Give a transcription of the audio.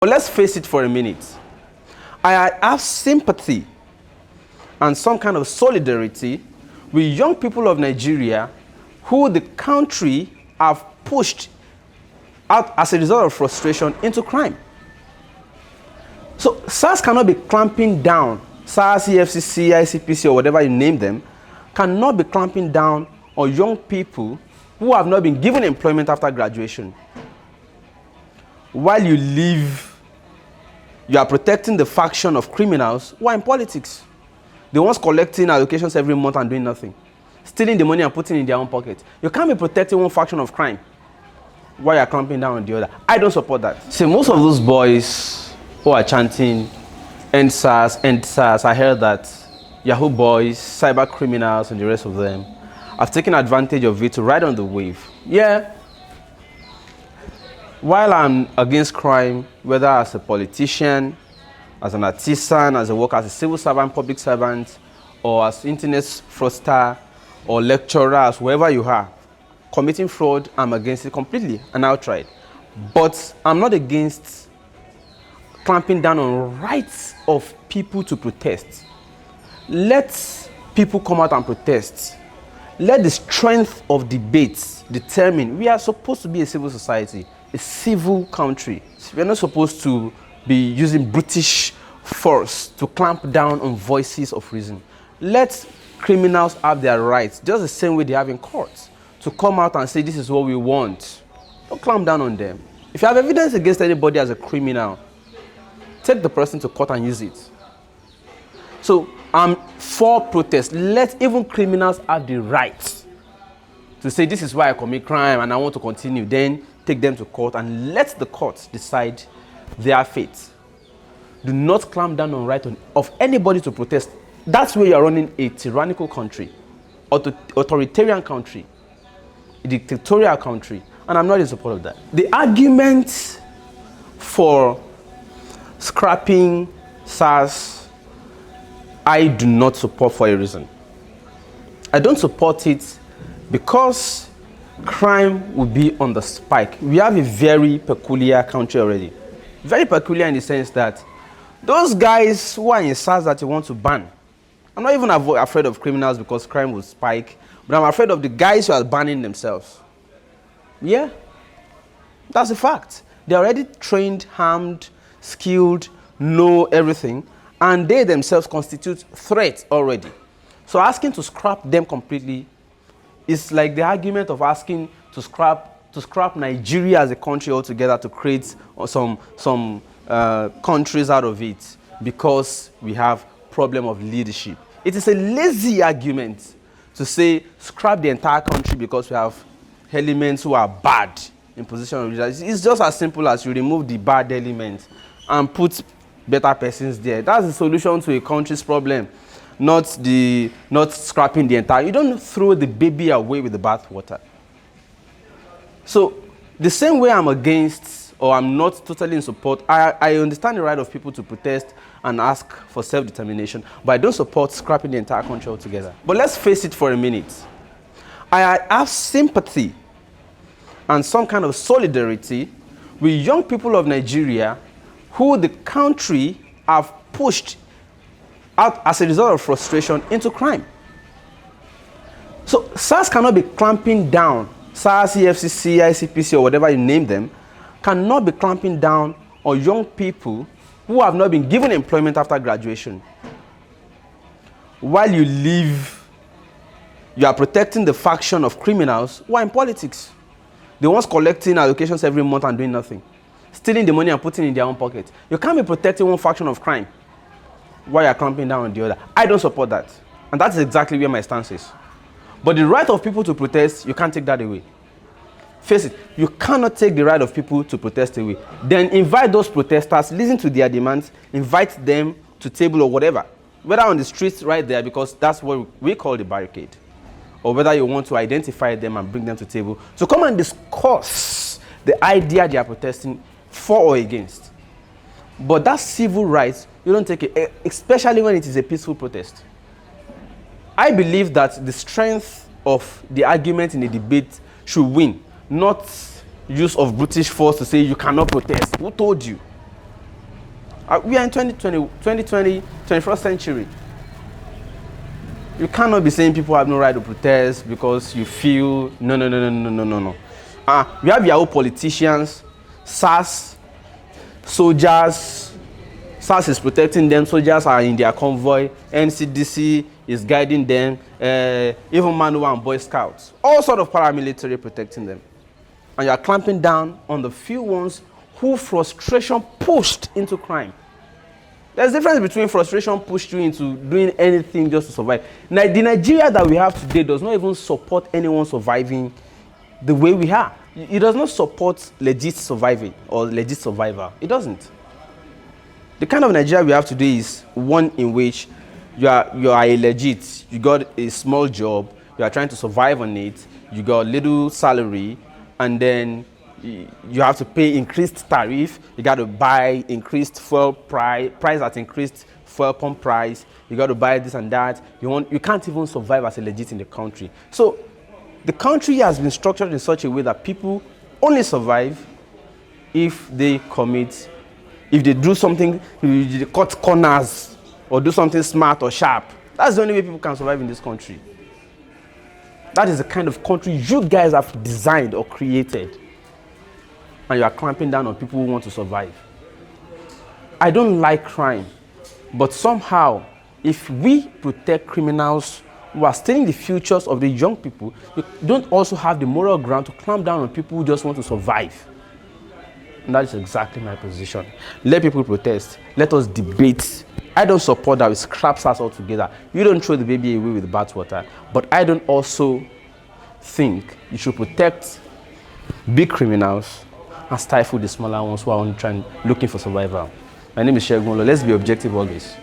But let's face it for a minute. I have sympathy and some kind of solidarity with young people of Nigeria who the country have pushed out as a result of frustration into crime. So SARS cannot be clamping down, SARS, EFCC, ICPC, or whatever you name them, cannot be clamping down on young people who have not been given employment after graduation. While you are protecting the faction of criminals who are in politics. The ones collecting allocations every month and doing nothing. Stealing the money and putting it in their own pocket. You can't be protecting one faction of crime while you're clamping down on the other. I don't support that. See, most of those boys who are chanting EndSARS, EndSARS, I heard that Yahoo boys, cyber criminals, and the rest of them have taken advantage of it to ride on the wave. Yeah. While I'm against crime, whether as a politician, as an artisan, as a worker, as a civil servant, public servant, or as internet fraudster, or lecturer, as whoever you are, committing fraud, I'm against it completely and outright. But I'm not against clamping down on rights of people to protest. Let people come out and protest. Let the strength of debates determine. We are supposed to be a civil society, a civil country. We're not supposed to be using British force to clamp down on voices of reason. Let criminals have their rights, just the same way they have in courts, to come out and say this is what we want. Don't clamp down on them. If you have evidence against anybody as a criminal, take the person to court and use it. So I'm for protest. Let even criminals have the right to say this is why I commit crime and I want to continue. Then take them to court and let the courts decide their fate. Do not clamp down on right of anybody to protest. That's where you're running a tyrannical country, authoritarian country, a dictatorial country, and I'm not in support of that. The argument for scrapping SARS, I do not support for a reason. I don't support it because crime will be on the spike. We have a very peculiar country already. Very peculiar in the sense that those guys who are in SARS that you want to ban, I'm not even afraid of criminals because crime will spike, but I'm afraid of the guys who are banning themselves. Yeah, that's a fact. They're already trained, armed, skilled, know everything, and they themselves constitute threats already. So asking to scrap them completely is like the argument of asking to scrap Nigeria as a country altogether to create some countries out of it because we have problem of leadership. It is a lazy argument to say scrap the entire country because we have elements who are bad in position of leadership. It's just as simple as you remove the bad elements and put better persons there. That's the solution to a country's problem, not scrapping the entire. You don't throw the baby away with the bathwater. So the same way I'm against or I'm not totally in support, I understand the right of people to protest and ask for self-determination, but I don't support scrapping the entire country altogether. But let's face it for a minute. I have sympathy and some kind of solidarity with young people of Nigeria who the country have pushed out as a result of frustration into crime. So SARS cannot be clamping down, SARS, EFCC, ICPC, or whatever you name them, cannot be clamping down on young people who have not been given employment after graduation. While you are protecting the faction of criminals who are in politics. The ones collecting allocations every month and doing nothing. Stealing the money and putting it in their own pocket. You can't be protecting one faction of crime while you're clamping down on the other. I don't support that. And that's exactly where my stance is. But the right of people to protest, you can't take that away. Face it, you cannot take the right of people to protest away. Then invite those protesters, listen to their demands, invite them to table or whatever. Whether on the streets right there, because that's what we call the barricade. Or whether you want to identify them and bring them to table. So come and discuss the idea they are protesting for or against. But that civil rights, you don't take it, especially when it is a peaceful protest. I believe that the strength of the argument in the debate should win, not use of British force to say you cannot protest. Who told you? We are in 2020, 21st century. You cannot be saying people have no right to protest because you feel, no. We have Yahoo politicians, SARS, soldiers. SARS is protecting them, soldiers are in their convoy, NCDC is guiding them, even Manu and Boy Scouts. All sort of paramilitary protecting them. And you are clamping down on the few ones who frustration pushed into crime. There's a difference between frustration pushed you into doing anything just to survive. Now, the Nigeria that we have today does not even support anyone surviving the way we are. It does not support legit surviving or legit survival. It doesn't. The kind of Nigeria we have today is one in which you are a legit. You got a small job, you are trying to survive on it, you got little salary, and then you have to pay increased tariff, you got to buy increased fuel price at increased fuel pump price, you got to buy this and that. You can't even survive as a legit in the country. So the country has been structured in such a way that people only survive if they do something, they cut corners or do something smart or sharp. That's the only way people can survive in this country. That is the kind of country you guys have designed or created. And you are clamping down on people who want to survive. I don't like crime, but somehow, if we protect criminals who are stealing the futures of the young people, we don't also have the moral ground to clamp down on people who just want to survive. And that is exactly my position. Let people protest. Let us debate. I don't support that we scrap SARS altogether. You don't throw the baby away with bathwater. But I don't also think you should protect big criminals and stifle the smaller ones who are only looking for survival. My name is Segun. Let's be objective always.